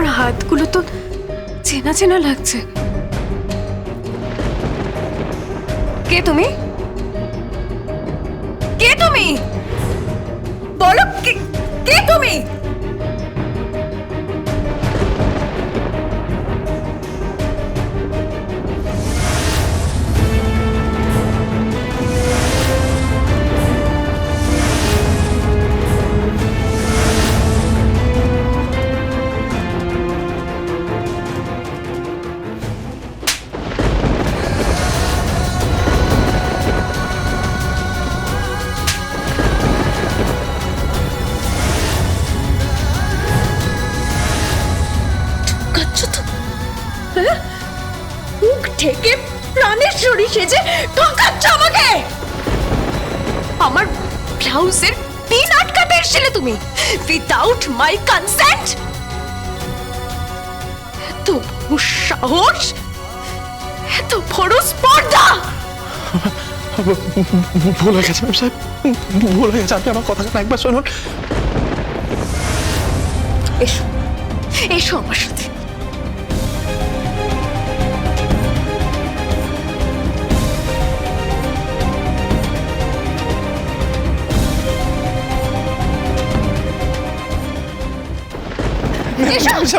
তোমার হাতগুলো তো চেনা চেনা লাগছে। কে তুমি? কে তুমি? বলো, কে তুমি? মুখ ঢেকে প্রাণেশ্বরী সেজে ঠকাচ্ছ আমাকে। আমার ব্লাউজের পিন আটকাতে এসেছিলে তুমি উইদাউট মাই কনসেন্ট। এত বড় সাহস, এত বড় স্পর্ধা। ভুল হয়ে গেছে ম্যাম সাহেব, ভুল হয়ে গেছে। আপনি আমার কথা একবার শুনুন। এসো, এসো আমার সাথে।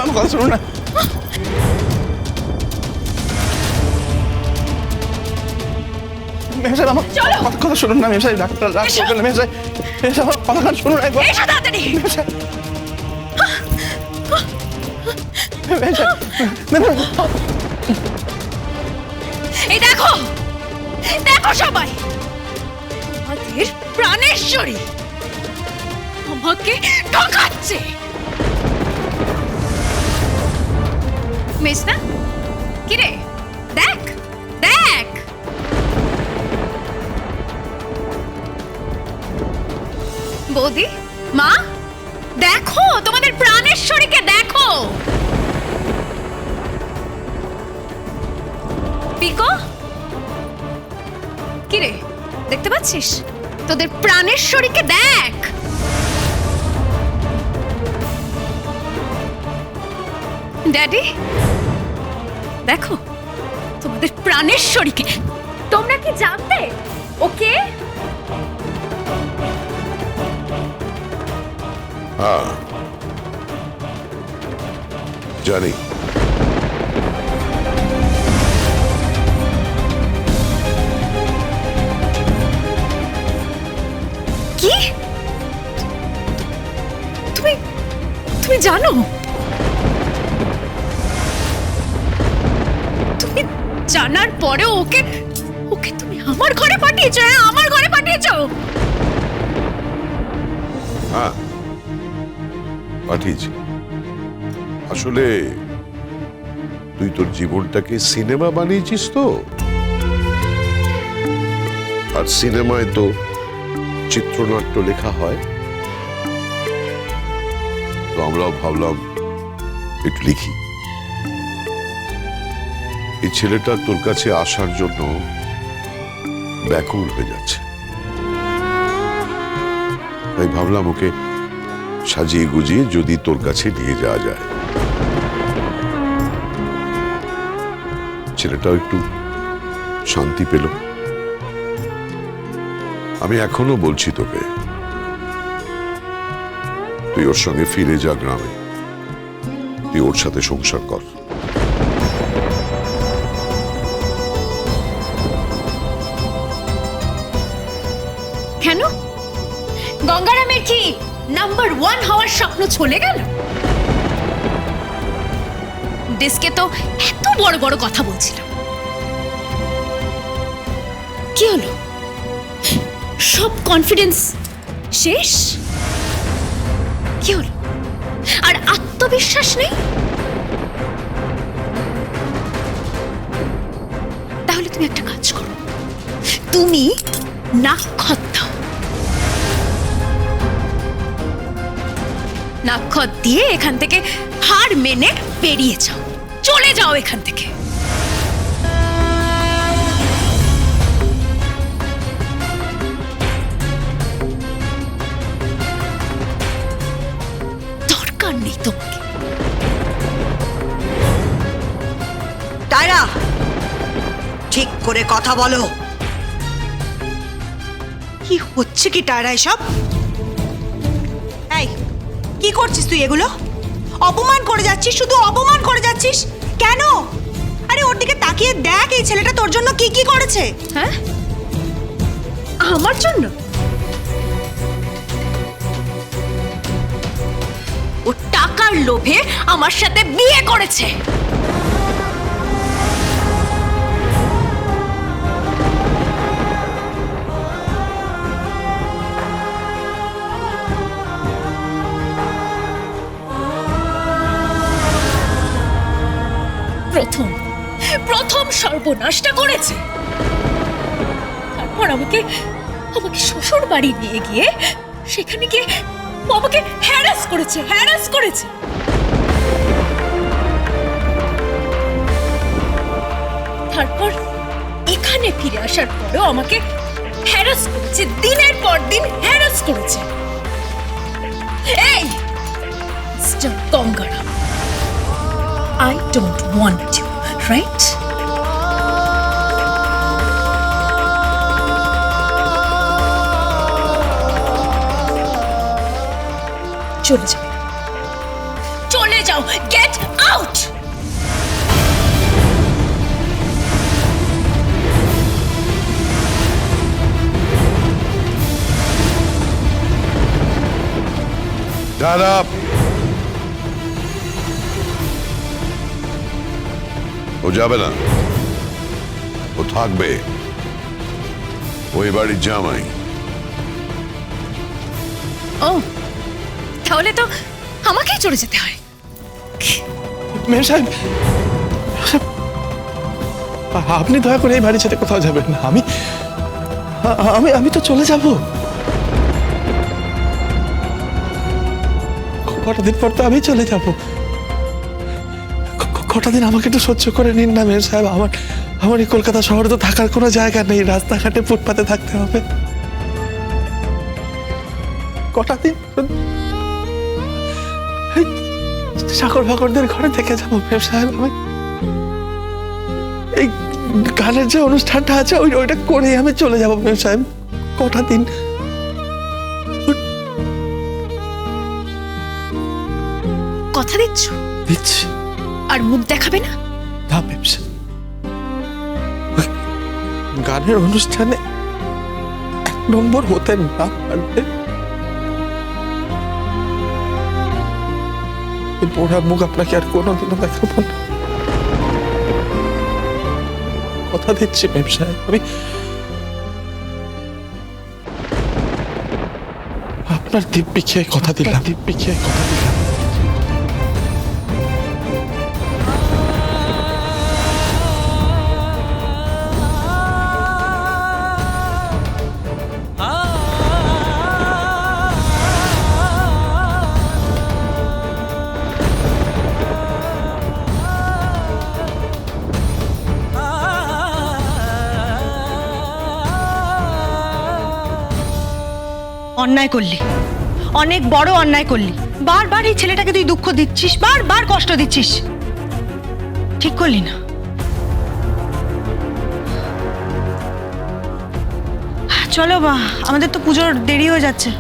আমার কথা শুনুন না। ম্যাম সাহেব আমার কথা শুনুন না। ম্যাম সাহেব ডাক্তার ম্যাম সাহেব, ম্যাম সাহেব আমার কথা শুনুন একবার। এসো তাড়াতাড়ি। ম্যাম সাহেব, ম্যাম সাহেব, এই দেখো, দেখো সবাই, আমাদের প্রাণেশ্বরী আমাকে ঠকাচ্ছে। মেজনা, কিরে দেখ দেখ। বৌদি, মা, দেখো তোমাদের প্রাণেশ্বরীকে দেখো। পিকো, কিরে দেখতে পাচ্ছিস? তোদের প্রাণেশ্বরীকে দেখ। ড্যাডি, দেখো তোমাদের প্রাণেশ্বরীকে। তোমরা কি জানতে ওকে? হ্যাঁ জানি। কি? তুমি তুমি জানো? তুমি জানার পরেও ওকে ওকে তুমি আমার ঘরে পাঠিয়েছো? হ্যাঁ, আমার ঘরে পাঠিয়েছো। হ্যাঁ পাঠিয়েছি। আসলে তুই তোর জীবনটাকে সিনেমা বানিয়েছিস তো, আর সিনেমায় তো চিত্রনাট্য লেখা হয়, তো আমরাও ভাবলাম একটু লিখি। এই ছেলেটা তোর কাছে আসার জন্য ব্যাকুল হয়ে যাচ্ছে, তাই ভাবলাম ওকে সাজিয়ে গুজিয়ে যদি তোর কাছে নিয়ে যাওয়া যায়, ছেলেটাও একটু শান্তি পেল। আমি এখনো বলছি তোকে, তুই ওর সঙ্গে ফিরে যা গ্রামে, তুই ওর সাথে সংসার কর। কেন? গঙ্গারামের কি নাম্বার 1 হওয়ার স্বপ্ন চলে গেল? ডেস্কে তো এত বড় বড় কথা বলছিলাম, কি হলো? সব কনফিডেন্স শেষ? কি হলো? আর আত্মবিশ্বাস নেই? তাহলে তুমি একটা কাজ করো, তুমি নাক্ষত দাও। নাক্ষত দিয়ে এখান থেকে হার মেনে বেরিয়ে যাও, চলে যাও এখান থেকে। দরকার নেই তোমাকে। টায়রা, ঠিক করে কথা বলো। কি হচ্ছে কি টায়রা এসব? এই, কি করছিস তুই এগুলো? অপমান করে যাচ্ছিস, শুধু অপমান করে যাচ্ছিস। কেন? আরে ওর দিকে তাকিয়ে দেখ, এই ছেলেটা তোর জন্য কি কি করেছে। হ্যাঁ, আমার জন্য? ও টাকার লোভে আমার সাথে বিয়ে করেছে। প্রথম সর্বনাশটা করেছে, তারপর আমাকে শ্বশুর বাড়ি নিয়ে গিয়ে সেখানে গিয়ে আমাকে হ্যারাস করেছে। তারপর এখানে ফিরে আসার পরেও আমাকে হ্যারাস করেছে, দিনের পর দিন হ্যারাস করেছে। এই mister Gangaram, I don't want you, right? চলে যাও, get out! দাদা, ও যাবে না, ও থাকবে, ওই বাড়ির জামাই। ও, তাহলে তো আমাকেই চলে যেতে হয়। মেম সাহেব, আপনি দয়া করে এই বাড়ি ছেড়ে কোথাও যাবেন না। আমি তো চলে যাব। কটা দিন পর তো আমি চলে যাব। কটা দিন আমাকে একটু সহ্য করে নিন না মেম সাহেব। আমার এই কলকাতা শহরে তো থাকার কোনো জায়গা নেই, রাস্তাঘাটে ফুটপাতে থাকতে হবে। কটা দিন চাকর বাকরদের ঘরে থেকে যাবো মেম সাহেব। আমি এই গানের যে অনুষ্ঠানটা আছে ওইটা করে আমি চলে যাবো মেম সাহেব। কটা দিন। কথা দিচ্ছ? দিচ্ছি। আর মুখ দেখাবে না? না মেম সাহেব, গানের অনুষ্ঠানে 1 নম্বর হতে না পারলে পোড়া মুখ আপনাকে আর কোনোদিনও দেখাবো না। কথা দিচ্ছি মেম সাহেব। আমি আপনার দিব্যি খেয়ে কথা দিলাম। অন্যায় করলি, অনেক বড় অন্যায় করলি। বারবার এই ছেলেটাকে তুই দুঃখ দিচ্ছিস, বারবার কষ্ট দিচ্ছিস। ঠিক করলি না। চলো বা, আমাদের তো পুজোর দেরি হয়ে যাচ্ছে।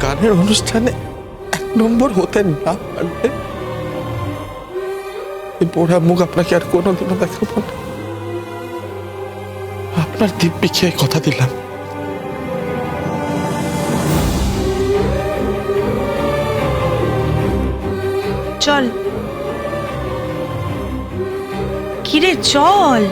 গানের অনুষ্ঠানে 1 নম্বর হতে না পারলে পোড়া মুখ আপনাকে আর কোনোদিনও দেখাবো না। আপনার দিব্যি খেয়ে কথা দিলাম। চল, কিরে চল।